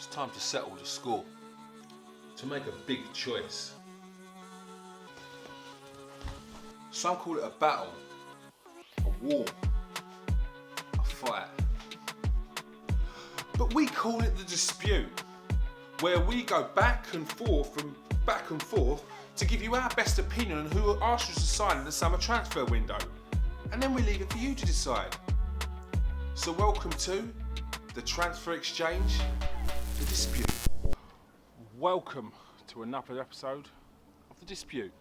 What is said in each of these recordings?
It's time to settle the score, to make a big choice. Some call it a battle, a war, a fight. But we call it the dispute, where we go back and forth to give you our best opinion on who Arsenal should sign in the summer transfer window. And then we leave it for you to decide. So welcome to the transfer exchange, the dispute. Welcome to another episode of the dispute.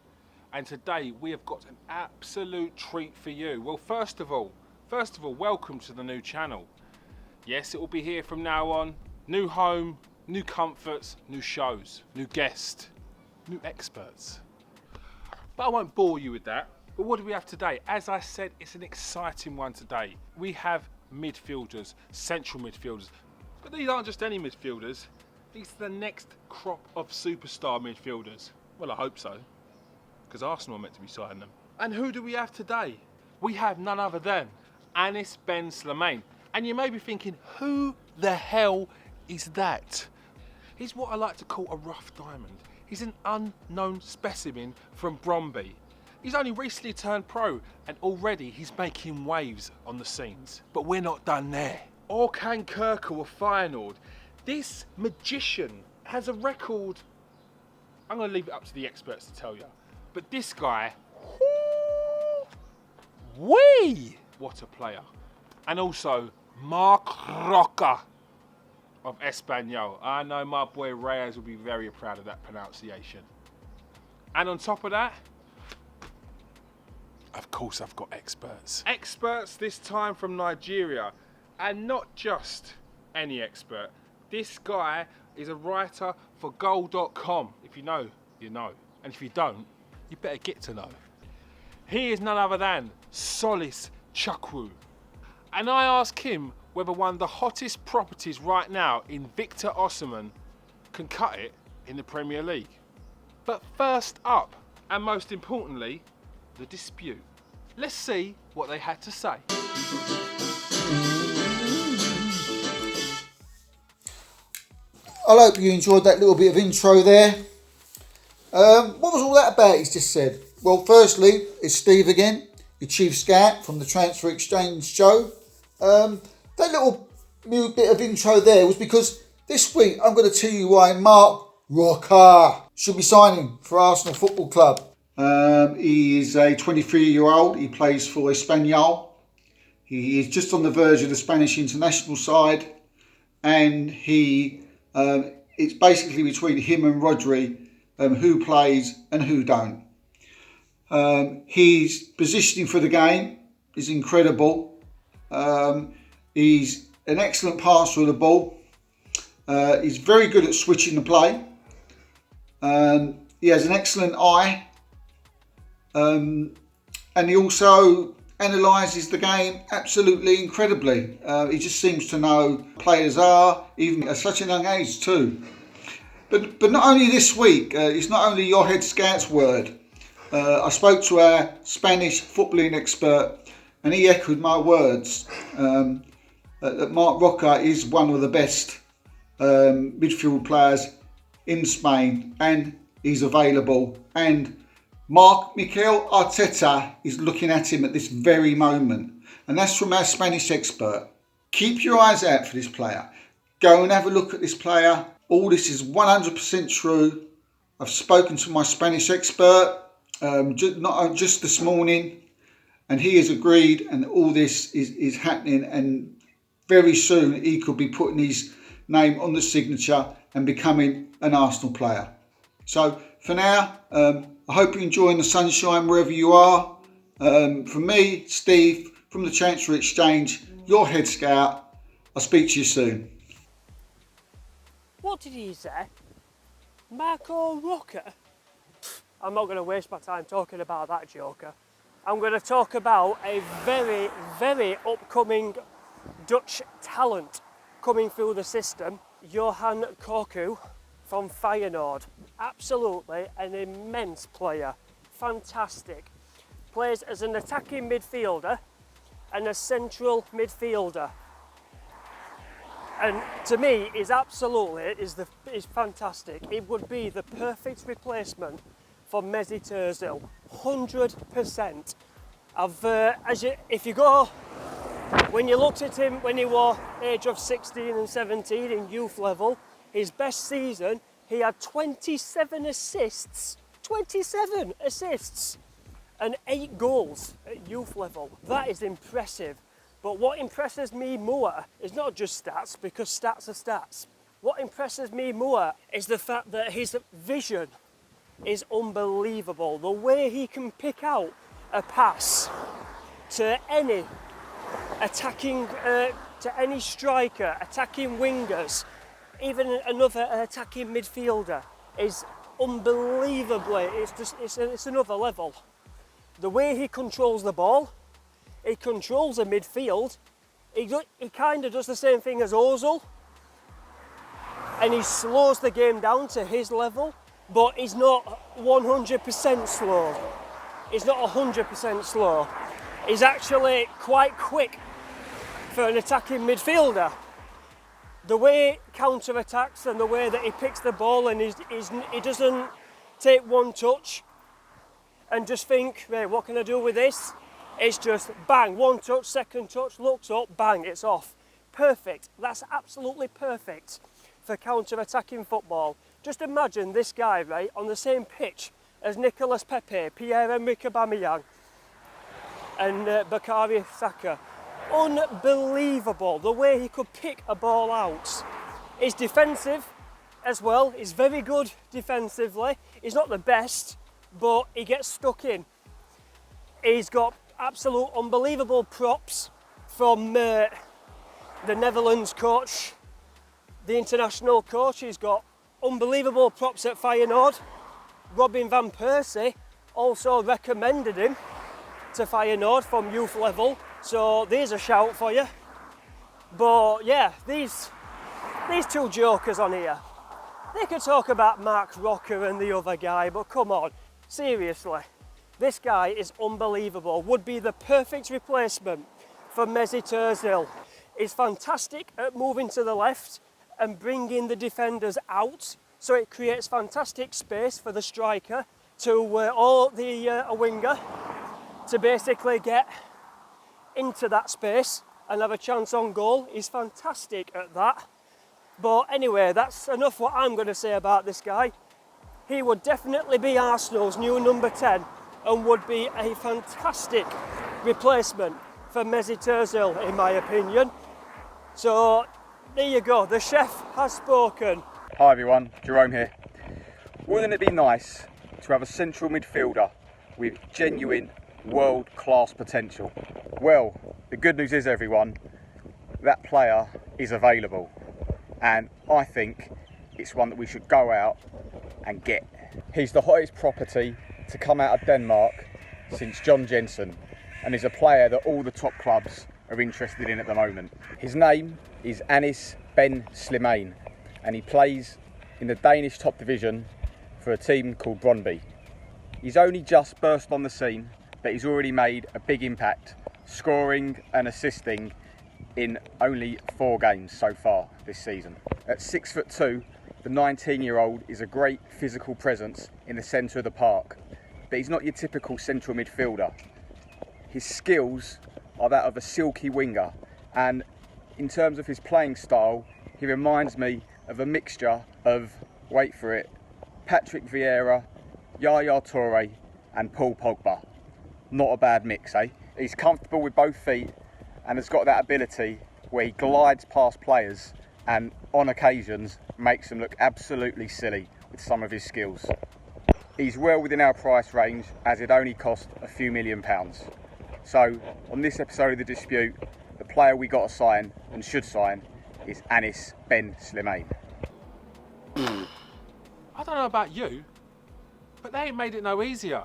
And today we have got an absolute treat for you. Well, first of all, welcome to the new channel. Yes, it will be here from now on. New home, new comforts, new shows, new guests, new experts. But I won't bore you with that. But what do we have today? As I said, it's an exciting one today. We have midfielders, central midfielders. But these aren't just any midfielders. These are the next crop of superstar midfielders. Well, I hope so, because Arsenal are meant to be signing them. And who do we have today? We have none other than Ben Slimane. And you may be thinking, who the hell is that? He's what I like to call a rough diamond. He's an unknown specimen from Bromby. He's only recently turned pro and already he's making waves on the scenes. But we're not done there. Orkun Kökçü of Feyenoord. This magician has a record. I'm going to leave it up to the experts to tell you. But this guy, what a player. And also Marc Roca of Espanyol. I know my boy Reyes will be very proud of that pronunciation. And on top of that, of course I've got experts. Experts this time from Nigeria. And not just any expert. This guy is a writer for goal.com. If you know, you know. And if you don't, you better get to know. He is none other than Solace Chukwu. And I ask him whether one of the hottest properties right now in Victor Osimhen can cut it in the Premier League. But first up, and most importantly, the dispute. Let's see what they had to say. I hope you enjoyed that little bit of intro there. What was all that about he's just said? Well, firstly, it's Steve again, your chief scout from the Transfer Exchange show. That little bit of intro there was because this week I'm going to tell you why Marc Roca should be signing for Arsenal Football Club. He is a 23-year-old. He plays for Espanyol. He is just on the verge of the Spanish international side, and it's basically between him and Rodri who plays and who don't. His positioning for the game is incredible. He's an excellent passer of the ball. He's very good at switching the play. He has an excellent eye. And he also analyses the game absolutely incredibly. He just seems to know who players are, even at such a young age too. But not only this week, it's not only your head scout's word. I spoke to our Spanish footballing expert and he echoed my words that Marc Roca is one of the best midfield players in Spain, and he's available. And Mikel Arteta is looking at him at this very moment. And that's from our Spanish expert. Keep your eyes out for this player. Go and have a look at this player. All this is 100% true. I've spoken to my Spanish expert just this morning, and he has agreed, and all this is happening, and very soon he could be putting his name on the signature and becoming an Arsenal player. So for now, I hope you're enjoying the sunshine wherever you are. From me, Steve, from the Transfer Exchange, your head scout. I'll speak to you soon. What did he say? Marco Roca? I'm not going to waste my time talking about that joker. I'm going to talk about a very, very upcoming Dutch talent coming through the system, Orkun Kökçü from Feyenoord. Absolutely an immense player, fantastic. Plays as an attacking midfielder and a central midfielder. And to me, is fantastic. It would be the perfect replacement for Mesut Ozil, 100%. When you looked at him when he was age of 16 and 17 in youth level, his best season, he had 27 assists. 27 assists and 8 goals at youth level. That is impressive. But what impresses me more is not just stats, because stats are stats. What impresses me more is the fact that his vision is unbelievable. The way he can pick out a pass to any attacking, to any striker, attacking wingers, even another attacking midfielder, is unbelievably, it's another level. The way he controls the ball, he controls the midfield, he kind of does the same thing as Ozil, and he slows the game down to his level, but he's not 100% slow. He's not 100% slow. He's actually quite quick for an attacking midfielder. The way counter-attacks and the way that he picks the ball, and he doesn't take one touch and just think, right, what can I do with this? It's just bang, one touch, second touch, looks up, bang, it's off. Perfect. That's absolutely perfect for counter-attacking football. Just imagine this guy, right, on the same pitch as Nicolas Pepe, Pierre-Emerick Aubameyang and Bukayo Saka. Unbelievable the way he could pick a ball out. He's defensive as well. He's very good defensively. He's not the best, but he gets stuck in. He's got absolute unbelievable props from the Netherlands coach, the international coach. He's got unbelievable props at Feyenoord. Robin van Persie also recommended him to Feyenoord from youth level. So there's a shout for you. But yeah, these two jokers on here, they could talk about Marc Roca and the other guy, but come on, seriously. This guy is unbelievable, would be the perfect replacement for Mesut Ozil. He's fantastic at moving to the left and bringing the defenders out, so it creates fantastic space for the striker a winger to basically get into that space and have a chance on goal. He's fantastic at that. But anyway, that's enough what I'm going to say about this guy. He would definitely be Arsenal's new number 10 and would be a fantastic replacement for Mesut Ozil, in my opinion. So there you go, the chef has spoken. Hi everyone, Jerome here. Wouldn't it be nice to have a central midfielder with genuine world-class potential? Well, the good news is, everyone, that player is available, and I think it's one that we should go out and get. He's the hottest property to come out of Denmark since John Jensen, and is a player that all the top clubs are interested in at the moment. His name is Ben Slimane, and he plays in the Danish top division for a team called Brøndby. He's only just burst on the scene, but he's already made a big impact, scoring and assisting in only 4 games so far this season. At 6'2", the 19-year-old is a great physical presence in the centre of the park, but he's not your typical central midfielder. His skills are that of a silky winger, and in terms of his playing style, he reminds me of a mixture of, wait for it, Patrick Vieira, Yaya Toure and Paul Pogba. Not a bad mix, eh? He's comfortable with both feet and has got that ability where he glides past players and on occasions makes them look absolutely silly with some of his skills. He's well within our price range, as it only cost a few £1,000,000. So on this episode of The Dispute, the player we got to sign and should sign is Ben Slimane. I don't know about you, but they ain't made it no easier.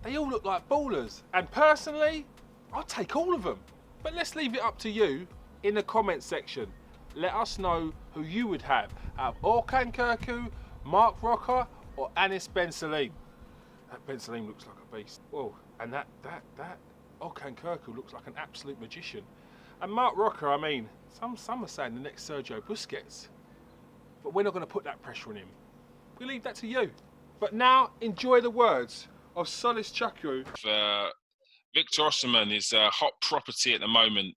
They all look like ballers, and personally, I'd take all of them. But let's leave it up to you in the comments section. Let us know who you would have out of Orkun Kökçü, Marc Roca, or Ben Slimane. That Ben Slimane looks like a beast. Whoa, and that Orkun Kökçü looks like an absolute magician. And Marc Roca, I mean, some are saying the next Sergio Busquets. But we're not going to put that pressure on him. We leave that to you. But now, enjoy the words of Solace Chukwu. Victor Osimhen is a hot property at the moment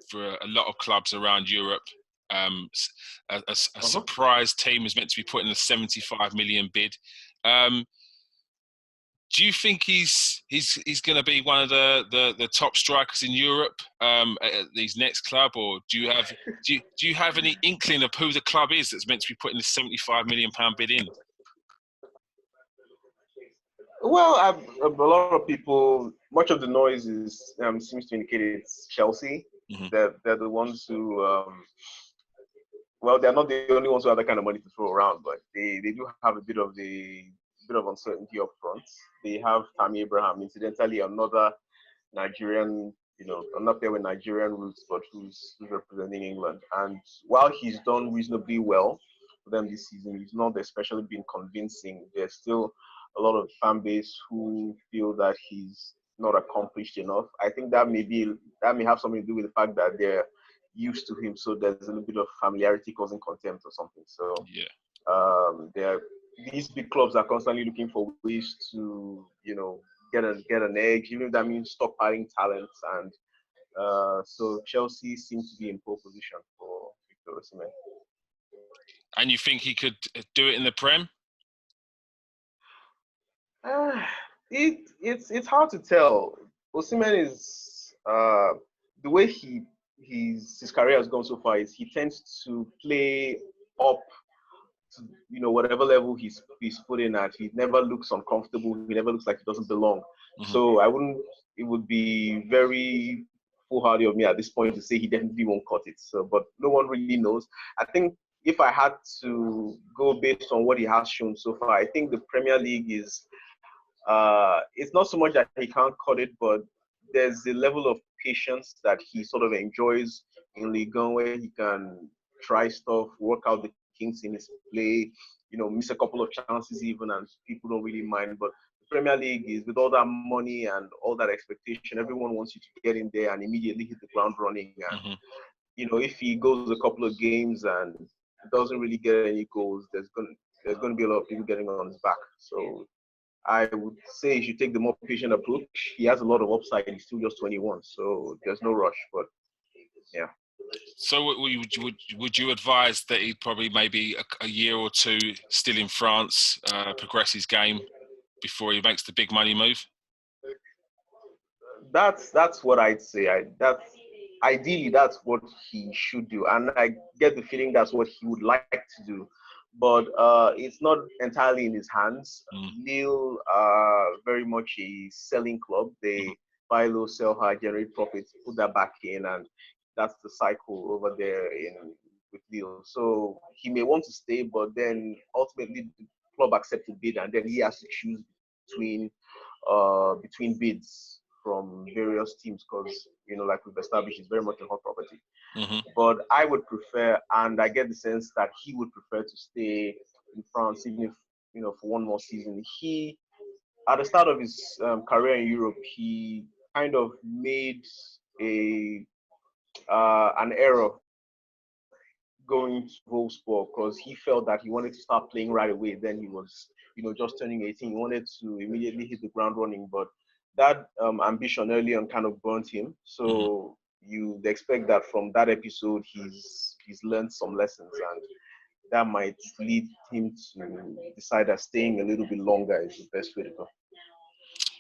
for a lot of clubs around Europe. A surprise team is meant to be putting a 75 million bid. Do you think he's going to be one of the top strikers in Europe at his next club, or do you have any inkling of who the club is that's meant to be putting the 75 million pound bid in? Well, a lot of people, much of the noise seems to indicate it's Chelsea. Mm-hmm. They're the ones who, well, they're not the only ones who have that kind of money to throw around, but they do have a bit of uncertainty up front. They have Tammy Abraham, incidentally, another Nigerian, not there with Nigerian roots, but who's representing England. And while he's done reasonably well for them this season, he's not especially been convincing. There's still a lot of fan base who feel that he's not accomplished enough. I think that may have something to do with the fact that they're used to him, so there's a little bit of familiarity causing contempt or something. So yeah, these big clubs are constantly looking for ways to get an edge, even if that means stockpiling talents. And so Chelsea seems to be in pole position for Victor Osimhen. And you think he could do it in the Prem? It's hard to tell. Osimhen is the way his career has gone so far is he tends to play up to whatever level he's put in at. He never looks uncomfortable. He never looks like he doesn't belong. Mm-hmm. So it would be very foolhardy of me at this point to say he definitely won't cut it. So, but no one really knows. I think if I had to go based on what he has shown so far, I think the Premier League is. It's not so much that he can't cut it, but there's a level of patience that he sort of enjoys in Ligue 1 where he can try stuff, work out the kinks in his play, miss a couple of chances even, and people don't really mind. But the Premier League is, with all that money and all that expectation, everyone wants you to get in there and immediately hit the ground running. And, if he goes a couple of games and doesn't really get any goals, there's going to be a lot of people getting on his back. So I would say he should take the more patient approach. He has a lot of upside. He's still just 21, so there's no rush. But yeah. So would you advise that he probably maybe a year or two still in France, progress his game before he makes the big money move? That's what I'd say. Ideally that's what he should do, and I get the feeling that's what he would like to do. But it's not entirely in his hands. Lille are very much a selling club. They buy low, sell high, generate profits, put that back in, and that's the cycle over there with Lille. So he may want to stay, but then ultimately the club accepts the bid, and then he has to choose between bids from various teams because, like we've established, it's very much a hot property. Mm-hmm. But I would prefer, and I get the sense that he would prefer to stay in France, even if, for one more season. He, at the start of his career in Europe, he kind of made an error going to Wolfsburg because he felt that he wanted to start playing right away. Then he was, just turning 18. He wanted to immediately hit the ground running, but that ambition early on kind of burnt him. So you'd expect that from that episode, he's learned some lessons, and that might lead him to decide that staying a little bit longer is the best way to go.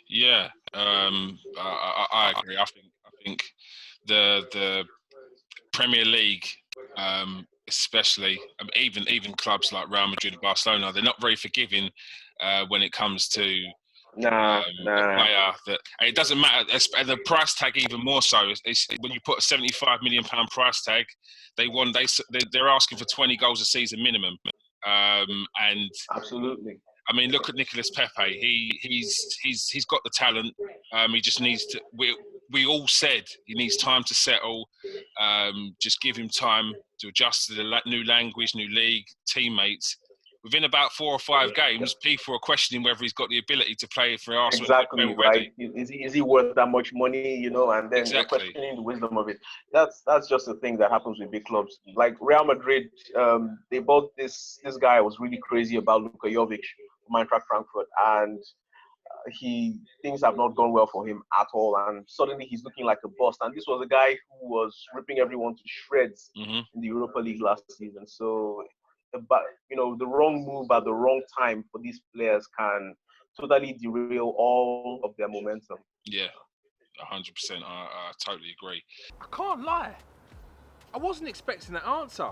Yeah, I agree. I think the Premier League, especially even clubs like Real Madrid and Barcelona, they're not very forgiving when it comes to a player that it doesn't matter. The price tag even more so. It's when you put a £75 million price tag, they're asking for 20 goals a season minimum. And absolutely. I mean, look at Nicolas Pepe. He's got the talent. He just needs to. We all said he needs time to settle. Just give him time to adjust to the new language, new league, teammates. within about 4 or 5 games, people are questioning whether he's got the ability to play for Arsenal. Exactly, right? Is he worth that much money, you know? And then you're questioning the wisdom of it. That's just the thing that happens with big clubs. Like Real Madrid, they bought this guy who was really crazy about Luka Jovic from Eintracht Frankfurt, and things have not gone well for him at all, and suddenly he's looking like a bust. And this was a guy who was ripping everyone to shreds in the Europa League last season. So, but the wrong move at the wrong time for these players can totally derail all of their momentum. Yeah, 100%. I totally agree. I can't lie, I wasn't expecting that answer,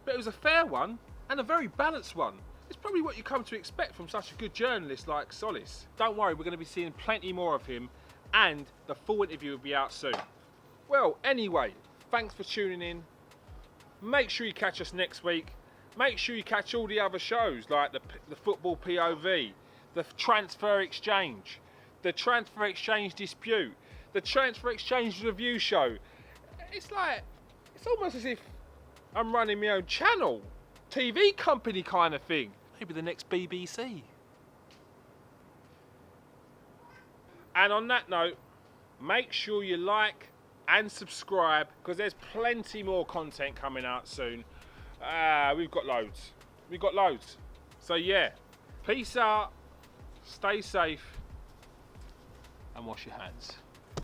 but it was a fair one and a very balanced one. It's probably what you come to expect from such a good journalist like Solace. Don't worry, we're going to be seeing plenty more of him, and the full interview will be out soon. Well, anyway, thanks for tuning in. Make sure you catch us next week. Make sure you catch all the other shows like the Football POV, the Transfer Exchange, the Transfer Exchange Dispute, the Transfer Exchange Review Show. It's almost as if I'm running my own channel, TV company kind of thing. Maybe the next BBC. And on that note, make sure you like and subscribe, because there's plenty more content coming out soon. We've got loads. So yeah, peace out, stay safe, and wash your hands.